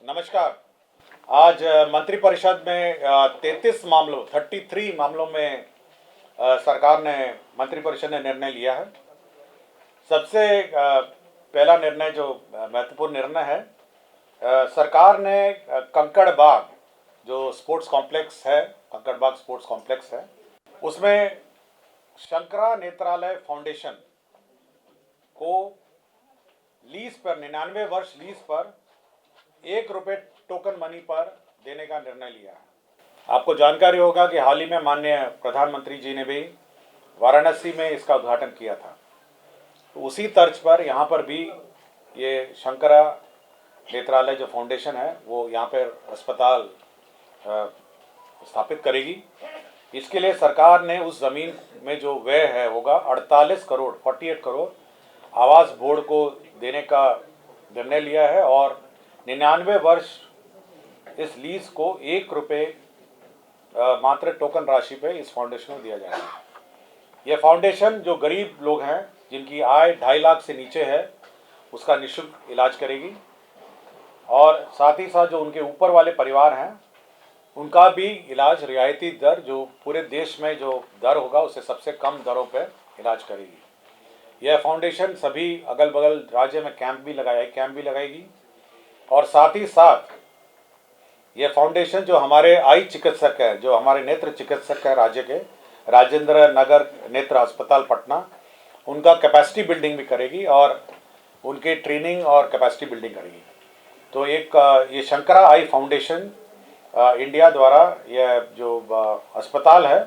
नमस्कार। आज मंत्रिपरिषद में 33 मामलों में सरकार ने मंत्रिपरिषद ने निर्णय लिया है। सबसे पहला निर्णय जो महत्वपूर्ण निर्णय है, सरकार ने कंकड़बाग जो स्पोर्ट्स कॉम्प्लेक्स है, कंकड़बाग स्पोर्ट्स कॉम्प्लेक्स है, उसमें शंकरा नेत्रालय फाउंडेशन को लीज पर 99 वर्ष लीज पर ₹1 टोकन मनी पर देने का निर्णय लिया है। आपको जानकारी होगा कि हाल ही में माननीय प्रधानमंत्री जी ने भी वाराणसी में इसका उद्घाटन किया था। तो उसी तर्ज पर यहाँ पर भी ये शंकरा नेत्रालय जो फाउंडेशन है वो यहाँ पर अस्पताल स्थापित करेगी। इसके लिए सरकार ने उस ज़मीन में जो व्यय है होगा 48 करोड़ आवास बोर्ड को देने का निर्णय लिया है और 99 वर्ष इस लीज को ₹1 मात्र टोकन राशि पे इस फाउंडेशन को दिया जाएगा। यह फाउंडेशन जो गरीब लोग हैं जिनकी आय 2.5 लाख से नीचे है उसका निःशुल्क इलाज करेगी और साथ ही साथ जो उनके ऊपर वाले परिवार हैं उनका भी इलाज रियायती दर जो पूरे देश में जो दर होगा उससे सबसे कम दरों पर इलाज करेगी। यह फाउंडेशन सभी अगल बगल राज्य में कैंप भी लगाएगी और साथ ही साथ ये फाउंडेशन जो हमारे आई चिकित्सक है, जो हमारे नेत्र चिकित्सक है राज्य के, राजेंद्र नगर नेत्र अस्पताल पटना, उनका कैपेसिटी बिल्डिंग भी करेगी और उनके ट्रेनिंग और कैपेसिटी बिल्डिंग करेगी। तो एक ये शंकरा आई फाउंडेशन इंडिया द्वारा यह जो अस्पताल है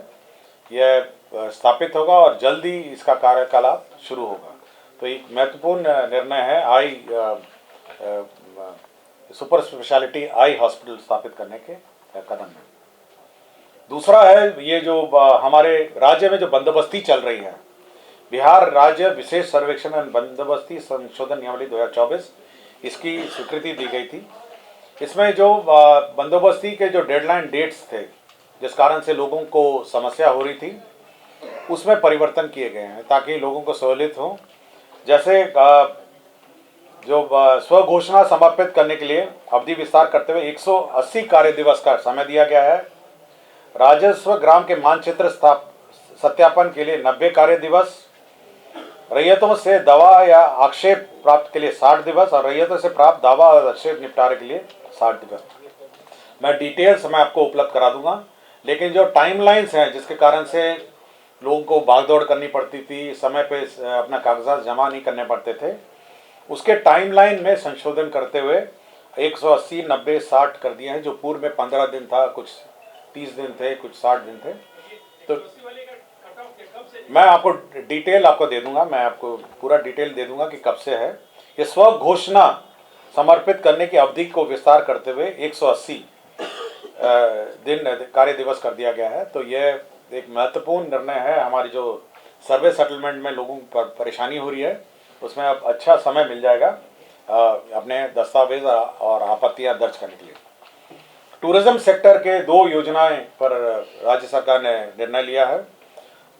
यह स्थापित होगा और जल्दी इसका कार्यकलाप शुरू होगा। तो एक महत्वपूर्ण निर्णय है आई सुपर स्पेशलिटी आई हॉस्पिटल स्थापित करने के कदम में। दूसरा है ये जो हमारे राज्य में जो बंदोबस्ती चल रही है, बिहार राज्य विशेष सर्वेक्षण एवं बंदोबस्ती संशोधन नियमावली 2024, इसकी स्वीकृति दी गई थी। इसमें जो बंदोबस्ती के जो डेडलाइन डेट्स थे जिस कारण से लोगों को समस्या हो रही थी उसमें परिवर्तन किए गए हैं ताकि लोगों को सहूलियत हो। जैसे जो स्व घोषणा समर्पित करने के लिए अवधि विस्तार करते हुए 180 कार्य दिवस का समय दिया गया है। राजस्व ग्राम के मानचित्र सत्यापन के लिए 90 कार्य दिवस, रैयतों से दावा या आक्षेप प्राप्त के लिए 60 दिवस और रैयतों से प्राप्त दावा और आक्षेप निपटारे के लिए 60 दिवस। मैं डिटेल्स मैं आपको उपलब्ध करा दूंगा, लेकिन जो टाइमलाइंस हैं जिसके कारण से लोगों को भागदौड़ करनी पड़ती थी, समय पे अपना कागजात जमा नहीं करने पड़ते थे, उसके टाइमलाइन में संशोधन करते हुए 180, 90, 60 कर दिए हैं। जो पूर्व में 15 दिन था, कुछ 30 दिन थे, कुछ 60 दिन थे। तो मैं आपको डिटेल आपको दे दूंगा, मैं आपको पूरा डिटेल दे दूंगा कि कब से है। ये स्व घोषणा समर्पित करने की अवधि को विस्तार करते हुए 180 दिन कार्य दिवस कर दिया गया है। तो यह एक महत्वपूर्ण निर्णय है। हमारी जो सर्वे सेटलमेंट में लोगों को परेशानी हो रही है उसमें अब अच्छा समय मिल जाएगा अपने दस्तावेज और आपत्तियां दर्ज करने के लिए। टूरिज्म सेक्टर के 2 योजनाएं पर राज्य सरकार ने निर्णय लिया है।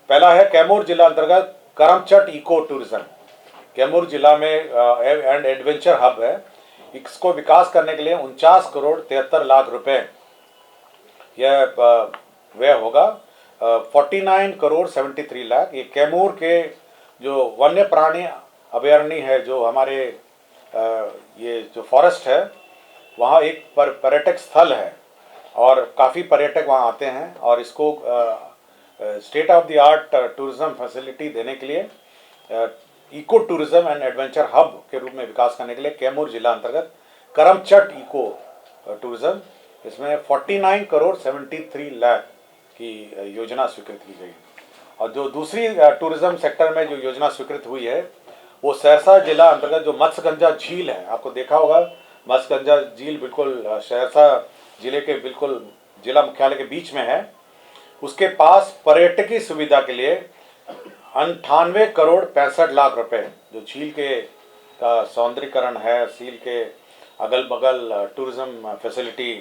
पहला है कैमूर जिला अंतर्गत करमचट इको टूरिज्म। कैमूर जिला में एंड एडवेंचर हब है। इसको विकास करने के लिए 49 करोड़ 73 लाख रुपए यह व्यय होगा। 49 करोड़ 73 लाख। ये कैमूर के जो वन्य प्राणी अभयारण्य है, जो हमारे ये जो फॉरेस्ट है, वहाँ एक पर्यटक स्थल है और काफ़ी पर्यटक वहाँ आते हैं और इसको state of the art tourism facility देने के लिए eco tourism and adventure hub के रूप में विकास करने के लिए कैमूर जिला अंतर्गत करमचट इको टूरिज्म, इसमें 49 करोड़ 73 लाख की योजना स्वीकृत की गई। और जो दूसरी टूरिज्म सेक्टर में जो योजना स्वीकृत हुई है वो सहरसा जिला अंतर्गत जो मत्स्यगंजा झील है, आपको देखा होगा मत्स्यगंजा झील बिल्कुल सहरसा जिले के बिल्कुल जिला मुख्यालय के बीच में है। उसके पास पर्यटकीय सुविधा के लिए 98 करोड़ 65 लाख रुपए जो झील के का सौंदर्यीकरण है, झील के अगल बगल टूरिज्म फैसिलिटी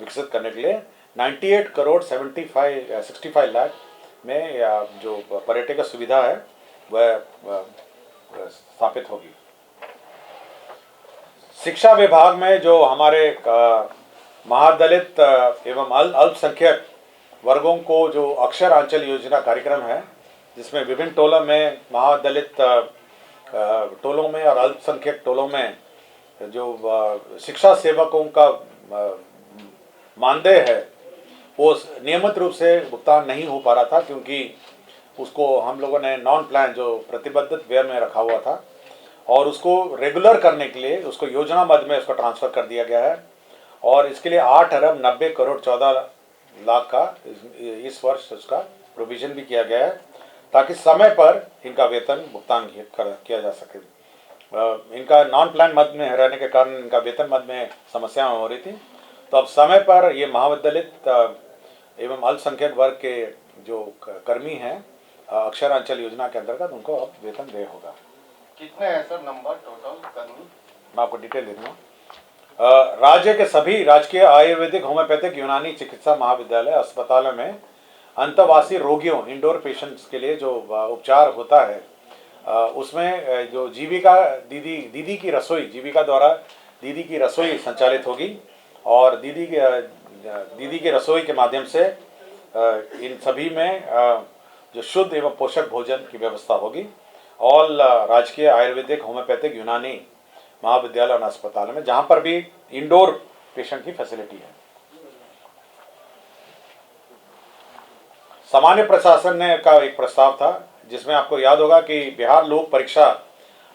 विकसित करने के लिए 98 करोड़ 65 लाख में जो पर्यटक सुविधा है वह स्थापित होगी। शिक्षा विभाग में जो हमारे महादलित एवं अल्पसंख्यक वर्गों को जो अक्षर आंचल योजना कार्यक्रम है, जिसमें विभिन्न टोलों में महादलित टोलों में और अल्पसंख्यक टोलों में जो शिक्षा सेवकों का मानदेय है वो नियमित रूप से भुगतान नहीं हो पा रहा था, क्योंकि उसको हम लोगों ने नॉन प्लान जो प्रतिबद्ध व्यय में रखा हुआ था और उसको रेगुलर करने के लिए उसको योजना मद में उसको ट्रांसफ़र कर दिया गया है। और इसके लिए 8 अरब 90 करोड़ 14 लाख का इस वर्ष उसका प्रोविज़न भी किया गया है, ताकि समय पर इनका वेतन भुगतान किया जा सके। इनका नॉन प्लान मद में रहने के कारण इनका वेतन मद में समस्याएं हो रही थी, तो अब समय पर ये महाविद्यालित एवं अल्पसंख्यक वर्ग के जो कर्मी हैं अक्षर आंचल योजना के अंतर्गत उनको अब वेतन देय होगा। कितने हैं सर नंबर टोटल कर्मी? मैं आपको डिटेल दे दूँगा। राज्य के सभी राजकीय आयुर्वेदिक होम्योपैथिक यूनानी चिकित्सा महाविद्यालय अस्पतालों में अंतर्वासी रोगियों इंडोर पेशेंट्स के लिए जो उपचार होता है, उसमें जो जीविका दीदी की रसोई, जीविका द्वारा दीदी की रसोई संचालित होगी और दीदी की रसोई के माध्यम से इन सभी में जो शुद्ध एवं पोषक भोजन की व्यवस्था होगी। ऑल राजकीय आयुर्वेदिक होम्योपैथिक यूनानी महाविद्यालय और अस्पताल में, जहां पर भी इंडोर पेशेंट की फैसिलिटी है। सामान्य प्रशासन ने का एक प्रस्ताव था, जिसमें आपको याद होगा कि बिहार लोक परीक्षा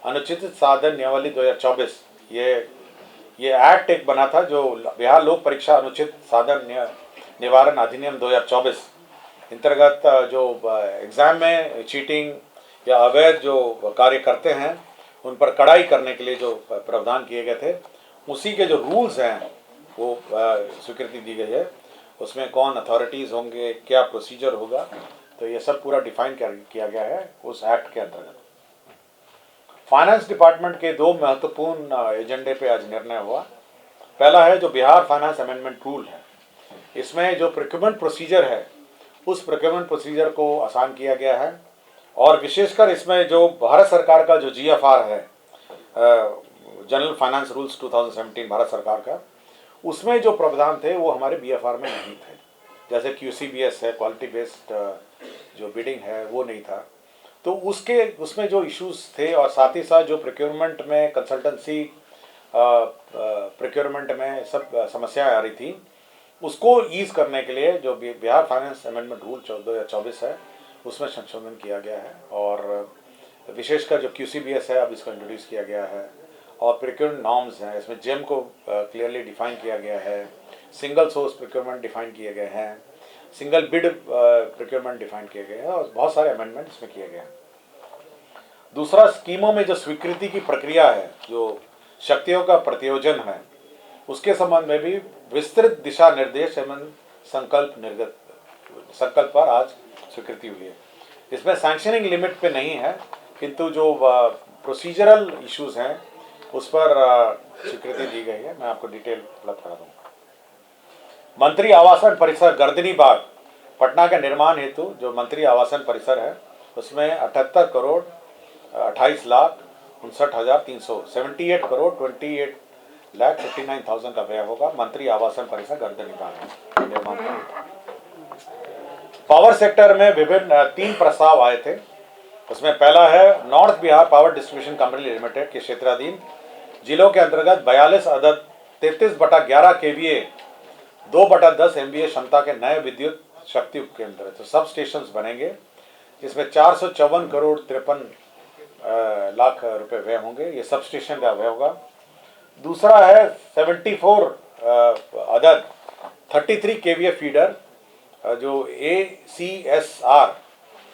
अनुचित साधन नियमावली 2024 ये एक्ट एक बना था, जो बिहार लोक परीक्षा अनुचित साधन निवारण अधिनियम 2024 अंतर्गत जो एग्जाम में चीटिंग या अवैध जो कार्य करते हैं उन पर कड़ाई करने के लिए जो प्रावधान किए गए थे, उसी के जो रूल्स हैं वो स्वीकृति दी गई है। उसमें कौन अथॉरिटीज़ होंगे, क्या प्रोसीजर होगा, तो ये सब पूरा डिफाइन किया गया है उस एक्ट के अंतर्गत। फाइनेंस डिपार्टमेंट के 2 महत्वपूर्ण एजेंडे पे आज निर्णय हुआ। पहला है जो बिहार फाइनेंस अमेंडमेंट रूल है, इसमें जो प्रोक्योरमेंट प्रोसीजर है उस प्रोक्योरमेंट प्रोसीजर को आसान किया गया है, और विशेषकर इसमें जो भारत सरकार का जो GFR है, जनरल फाइनेंस रूल्स 2017 भारत सरकार का, उसमें जो प्रावधान थे वो हमारे BFR में नहीं थे। जैसे QCBS है, क्वालिटी बेस्ड जो बिडिंग है वो नहीं था, तो उसमें जो इश्यूज थे, और साथ ही साथ जो प्रोक्योरमेंट में कंसल्टेंसी प्रोक्योरमेंट में सब समस्याएं आ रही थी, उसको ईज करने के लिए जो बिहार फाइनेंस अमेंडमेंट रूल 2024 है उसमें संशोधन किया गया है। और विशेषकर जो QCBS है अब इसको इंट्रोड्यूस किया गया है, और प्रोक्योरमेंट नॉर्म्स हैं, इसमें जेम को क्लियरली डिफाइन किया गया है, सिंगल सोर्स प्रोक्योरमेंट डिफाइन किए गए हैं, सिंगल बिड प्रोक्योरमेंट डिफाइन किए गए हैं, और बहुत सारे अमेंडमेंट इसमें किए गए हैं। दूसरा, स्कीमों में जो स्वीकृति की प्रक्रिया है, जो शक्तियों का प्रतियोजन है, उसके संबंध में भी विस्तृत दिशा निर्देश एवं संकल्प पर आज स्वीकृति हुई है। इसमें सैंक्शनिंग लिमिट पे नहीं है, किंतु जो प्रोसीजरल इश्यूज हैं उस पर स्वीकृति दी गई है। मैं आपको डिटेल उपलब्ध करा दूंगा। मंत्री आवासन परिसर गर्दनी बाग पटना के निर्माण हेतु जो मंत्री आवासन परिसर है उसमें 78 करोड़ 28 लाख 59,300 78 करोड़ 28,59,000 का व्यय होगा। मंत्री आवासन परिसर गर्दनी बाग में निर्माण का। पावर सेक्टर में विभिन्न 3 प्रस्ताव आए थे। उसमें पहला है north Bihar power distribution company limited के क्षेत्राधीन जिलों के अंतर्गत 42 अदद 33/11 kVA 2/10 MVA क्षमता के नए विद्युत शक्ति उपकेंद्र तो सब स्टेशन बनेंगे, जिसमें 454 करोड़ 53 लाख रुपए व्यय होंगे। ये सब स्टेशन का व्यय होगा। दूसरा है 74 अदद 33 kVA फीडर जो ACSR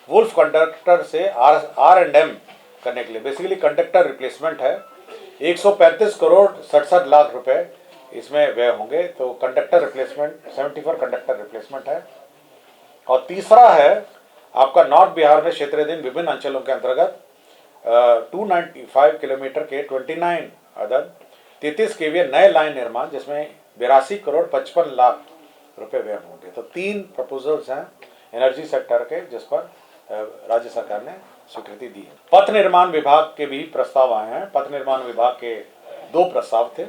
वुल्फ कंडक्टर से R&M करने के लिए, बेसिकली कंडक्टर रिप्लेसमेंट है। 135 करोड़ 67 लाख रुपए इसमें व्यय होंगे। तो कंडक्टर रिप्लेसमेंट 74 कंडक्टर रिप्लेसमेंट है। और तीसरा है आपका नॉर्थ बिहार में क्षेत्राधीन विभिन्न अंचलों के अंतर्गत 295 किलोमीटर के 29 अदद 33 kVA नए लाइन निर्माण, जिसमें 82 करोड़ 55 लाख रुपए व्यय होंगे। तो 3 प्रपोजल्स हैं एनर्जी सेक्टर के, जिस पर राज्य सरकार ने स्वीकृति दी है। पथ निर्माण विभाग के भी प्रस्ताव आए हैं। पथ निर्माण विभाग के दो प्रस्ताव थे।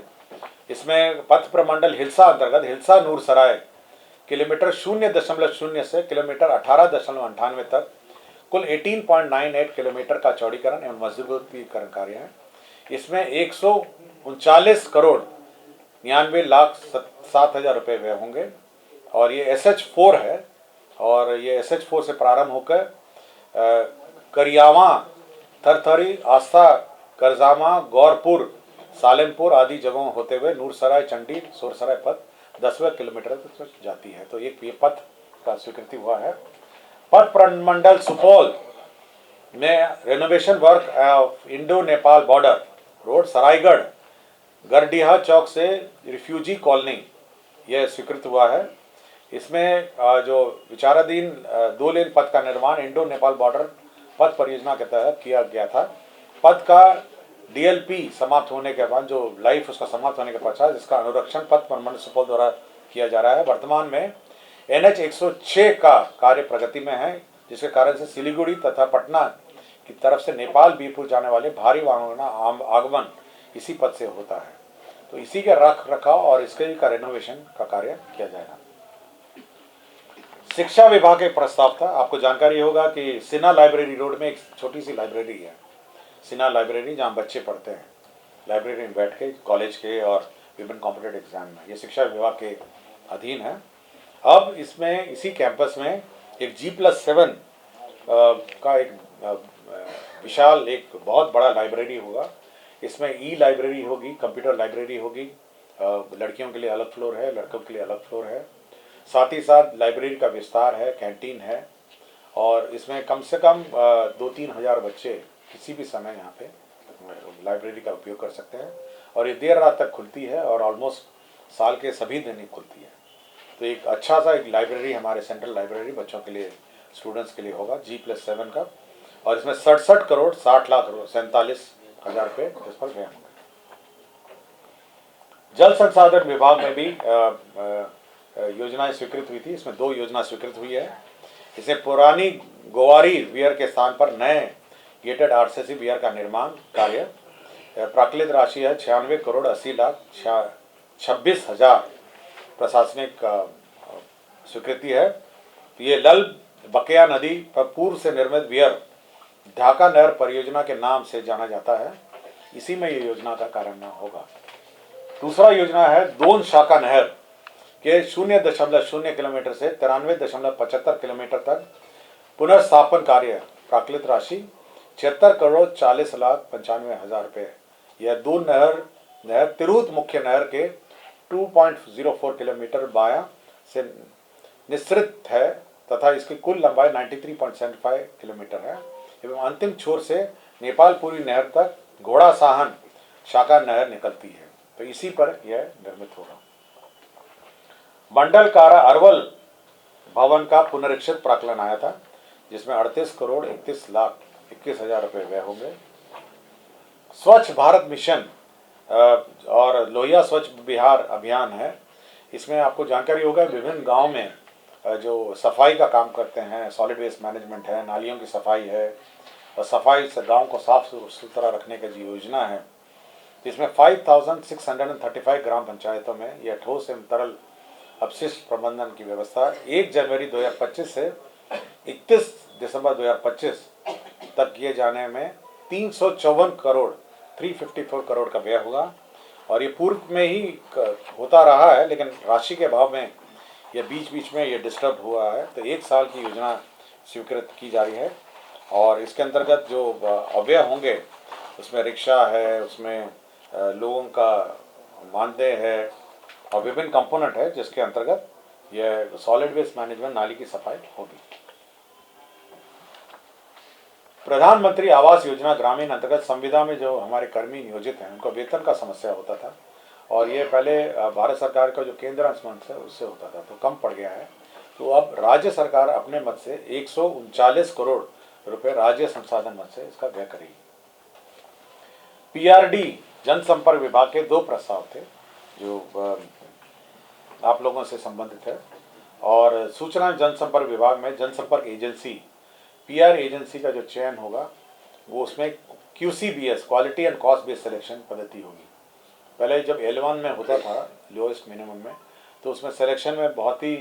इसमें पथ प्रमंडल हिलसा अंतर्गत हिलसा नूरसराय किलोमीटर 0.0 से किलोमीटर 18.98 तक कुल 18.98 किलोमीटर का चौड़ीकरण एवं मजबूतीकरण कार्य है। इसमें 139 करोड़ 99,07,000 रुपये व्यय होंगे और ये SH4 है और ये SH4 से प्रारंभ होकर करियावा, थरथरी, आस्था, करजामा, गौरपुर, सालेमपुर आदि जगहों होते हुए नूरसराय, चंडी, सोरसराय पथ 10वें किलोमीटर तक जाती है। तो एक ये पथ का स्वीकृति हुआ है। पथ प्रमंडल सुपौल में renovation work of Indo Nepal border road Saraigarh Gardiha चौक से रिफ्यूजी कॉलोनी यह स्वीकृत हुआ है। इसमें जो विचाराधीन 2 लेन पथ का निर्माण इंडो नेपाल बॉर्डर पथ परियोजना के तहत किया गया था। पथ का DLP समाप्त होने के बाद जो लाइफ उसका समाप्त होने के पश्चात इसका अनुरक्षण पथ प्रमंडल सुपौल द्वारा किया जा रहा है। वर्तमान में NH 106 का कार्य प्रगति में है, जिसके कारण से सिलीगुड़ी तथा पटना की तरफ से नेपाल बीरपुर जाने वाले भारी वाहनों का आगमन इसी पथ से होता है। तो इसी के रख रखाव और इसके का रेनोवेशन का कार्य किया जाएगा। शिक्षा विभाग के प्रस्ताव था। आपको जानकारी होगा कि सिन्हा लाइब्रेरी रोड में एक छोटी सी लाइब्रेरी है, सिन्हा लाइब्रेरी, जहाँ बच्चे पढ़ते हैं, लाइब्रेरी में बैठ के कॉलेज के और विभिन्न कॉम्पिटेटिव एग्जाम में, ये शिक्षा विभाग के अधीन है। अब इसमें इसी कैंपस में एक G+7 का एक विशाल एक बहुत बड़ा लाइब्रेरी होगा। इसमें लाइब्रेरी होगी, कंप्यूटर लाइब्रेरी होगी, लड़कियों के लिए अलग फ्लोर है, लड़कों के लिए अलग फ्लोर है। साथ ही साथ लाइब्रेरी का विस्तार है, कैंटीन है और इसमें कम से कम 2-3 हज़ार बच्चे किसी भी समय यहाँ पे लाइब्रेरी का उपयोग कर सकते हैं और ये देर रात तक खुलती है और ऑलमोस्ट साल के सभी दिन ही खुलती है। तो एक अच्छा सा एक लाइब्रेरी हमारे सेंट्रल लाइब्रेरी बच्चों के लिए, स्टूडेंट्स के लिए होगा G+7 का और इसमें 67 करोड़ 60 लाख 47 हज़ार रुपये इस पर व्यय होंगे। जल संसाधन विभाग में भी योजनाएं स्वीकृत हुई थी। इसमें 2 योजना स्वीकृत हुई है। इसे पुरानी गोवारी वियर के स्थान पर नए गेटेड RCC वियर का निर्माण कार्य, प्राकृतिक राशि है 96 करोड़ 80 लाख 26 हज़ार प्रशासनिक स्वीकृति है। ये लल बकेया नदी पर पूर्व से निर्मित वियर ढाका नहर परियोजना के नाम से जाना जाता है। इसी में ये योजना का कार्यान्वयन होगा। दूसरा योजना है दोन शाखा नहर के 0.0 किलोमीटर से 93.75 किलोमीटर तक पुनर्स्थापन कार्य, प्राकृतिक राशि 76 करोड़ 40 लाख 95 हज़ार रुपये। यह दो नहर तिरहुत मुख्य नहर के 2.04 किलोमीटर बायां से निस्सृत है तथा इसकी कुल लंबाई 93.75 किलोमीटर है एवं अंतिम छोर से नेपालपुरी नहर तक घोड़ा साहन शाखा नहर निकलती है। तो इसी पर यह निर्मित होगा। मंडल कारा अरवल भवन का पुनरीक्षित प्राक्कलन आया था, जिसमें 38 करोड़ 31 लाख 21 हज़ार रुपये व्यय होंगे। स्वच्छ भारत मिशन और लोहिया स्वच्छ बिहार अभियान है। इसमें आपको जानकारी होगा विभिन्न गांव में जो सफाई का काम करते हैं, सॉलिड वेस्ट मैनेजमेंट है, नालियों की सफाई है और सफाई से गांव को साफ सुथरा रखने की जो योजना है, इसमें 5635 ग्राम पंचायतों में यह ठोस एवं तरल अपशिष्ट प्रबंधन की व्यवस्था 1 जनवरी 2025 से 31 दिसंबर 2025 तक किए जाने में 354 करोड़ 354 करोड़ का व्यय होगा। और ये पूर्व में ही होता रहा है, लेकिन राशि के अभाव में ये बीच में ये डिस्टर्ब हुआ है। तो 1 साल की योजना स्वीकृत की जा रही है और इसके अंतर्गत जो अव्यय होंगे उसमें रिक्शा है, उसमें लोगों का मानदेय है और विभिन्न कंपोनेंट है, जिसके अंतर्गत यह सॉलिड वेस्ट मैनेजमेंट नाली की सफाई होगी। प्रधानमंत्री आवास योजना ग्रामीण अंतर्गत संविदा में जो हमारे कर्मी नियोजित हैं उनको वेतन का समस्या होता था और ये पहले भारत सरकार का जो केंद्र अंशमंच है उससे होता था, तो कम पड़ गया है। तो अब राज्य सरकार अपने मत से 139 करोड़ रुपए राज्य संसाधन मत से इसका व्यय करेगी। PRD जनसंपर्क विभाग के 2 प्रस्ताव थे जो आप लोगों से संबंधित है और सूचना जनसंपर्क विभाग में जनसंपर्क एजेंसी PR एजेंसी का जो चयन होगा वो उसमें QCBS quality and cost based selection पद्धति होगी। पहले जब L1 में होता था लोएस्ट मिनिमम में, तो उसमें सिलेक्शन में बहुत ही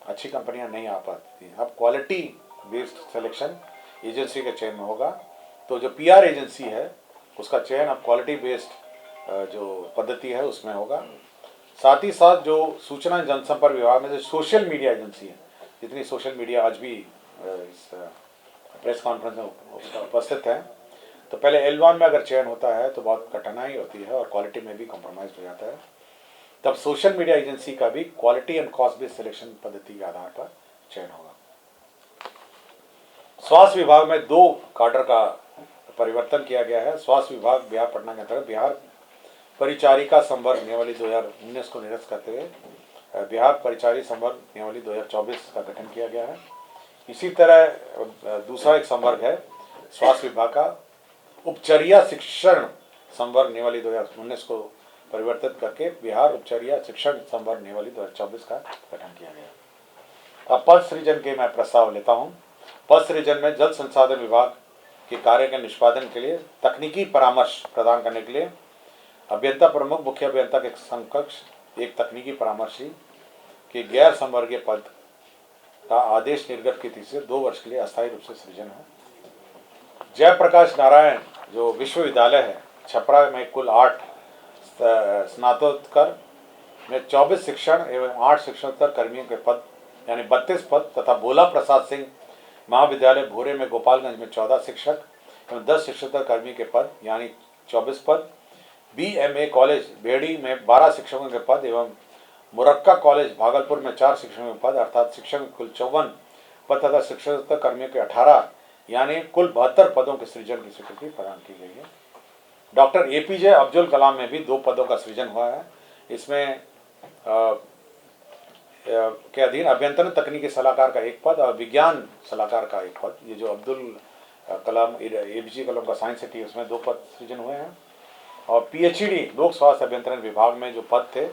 अच्छी कंपनियां नहीं आ पाती थी। अब क्वालिटी बेस्ड सिलेक्शन एजेंसी के चयन में होगा। तो जो PR एजेंसी है उसका चयन अब क्वालिटी बेस्ड जो पद्धति है उसमें होगा। साथ ही साथ जो सूचना जनसंपर्क विभाग में जो सोशल मीडिया एजेंसी है, जितनी सोशल मीडिया आज भी इस प्रेस कॉन्फ्रेंस में उपस्थित है, तो पहले L1 में अगर चयन होता है तो बहुत कठिनाई होती है और क्वालिटी में भी कॉम्प्रोमाइज हो जाता है। तब सोशल मीडिया एजेंसी का भी quality and cost based selection पद्धति के आधार पर चयन होगा। स्वास्थ्य विभाग में 2 काडर का परिवर्तन किया गया है। स्वास्थ्य विभाग बिहार पटना के अंतर्गत बिहार परिचारिका संवर्ग नियमावली 2019 को निरस्त करते हुए बिहार परिचारी संवर्ग नियमावली 2024 का गठन किया गया है। इसी तरह दूसरा एक संवर्ग है स्वास्थ्य विभाग का उपचर्या शिक्षण संवर्ग नियमावली 2019 को परिवर्तित करके बिहार उपचर्या शिक्षण संवर्ग नियमावली 2024 का गठन किया गया। अब पद सृजन के मैं प्रस्ताव लेता हूं। पद सृजन में जल संसाधन विभाग के कार्य के निष्पादन के लिए तकनीकी परामर्श प्रदान करने के लिए अभियंता प्रमुख मुख्य अभियंता के समकक्ष एक तकनीकी परामर्शी के गैर संवर्गीय पद का आदेश निर्गत की तिथि से 2 वर्ष के लिए अस्थायी रूप से सृजन है। जयप्रकाश नारायण जो विश्वविद्यालय है छपरा में कुल 8 स्नातकोत्तर में 24 शिक्षण एवं 8 शिक्षणोत्तर कर्मियों के पद यानी 32 पद तथा भोला प्रसाद सिंह महाविद्यालय भोरे में गोपालगंज में 14 शिक्षक एवं 10 शिक्षकोत्तर कर्मी के पद यानी 24 पद, BMA कॉलेज बेड़ी में 12 शिक्षकों के पद एवं मुरक्का कॉलेज भागलपुर में 4 शिक्षकों के पद अर्थात शिक्षक कुल 54 पद तथा शिक्षकोत्तर कर्मियों के 18 यानी कुल 72 पदों के सृजन की स्वीकृति प्रदान की गई है। डॉक्टर APJ अब्दुल कलाम में भी 2 पदों का सृजन हुआ है। इसमें के अधीन अभियंत्रण तकनीकी सलाहकार का 1 पद और विज्ञान सलाहकार का 1 पद। ये जो अब्दुल कलाम APJ कलाम का साइंस सिटी उसमें 2 पद सृजन हुए हैं। और PhD लोक स्वास्थ्य अभियंत्रण विभाग में जो पद थे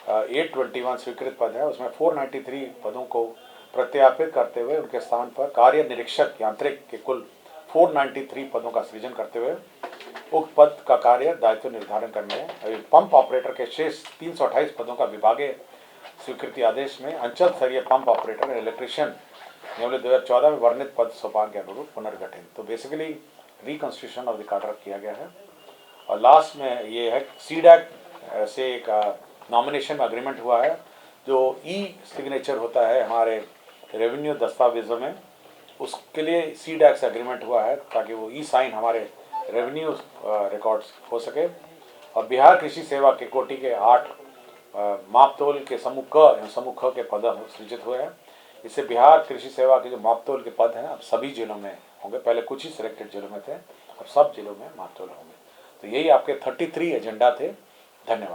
821 स्वीकृत पद है, उसमें 493 पदों को प्रत्यापित करते हुए उनके स्थान पर कार्य निरीक्षक यांत्रिक के कुल 493 पदों का सृजन करते हुए उक्त पद का कार्य दायित्व निर्धारण करने है। पंप ऑपरेटर के शेष 328 पदों का विभागीय स्वीकृति आदेश में अंचल स्तरीय पंप ऑपरेटर इलेक्ट्रिशियन नियमावली 2014 में वर्णित पद सोपान के अनुरूप पुनर्गठन। तो basically reconstruction of the cadre किया गया है। और लास्ट में ये है CDAC से एक नॉमिनेशन अग्रीमेंट हुआ है जो सिग्नेचर होता है हमारे रेवेन्यू दस्तावेजों में, उसके लिए CDAC से एग्रीमेंट हुआ है ताकि वो साइन हमारे रेवेन्यू रिकॉर्ड्स हो सके। और बिहार कृषि सेवा के कोटि के 8 मापतोल के समूह क एवं समूह ख के पद सृजित हुए हैं। इससे बिहार कृषि सेवा के जो मापतोल के पद हैं अब सभी जिलों में होंगे। पहले कुछ ही सिलेक्टेड जिलों में थे, अब सब जिलों में मापतोल होंगे। तो यही आपके 33 एजेंडा थे। धन्यवाद।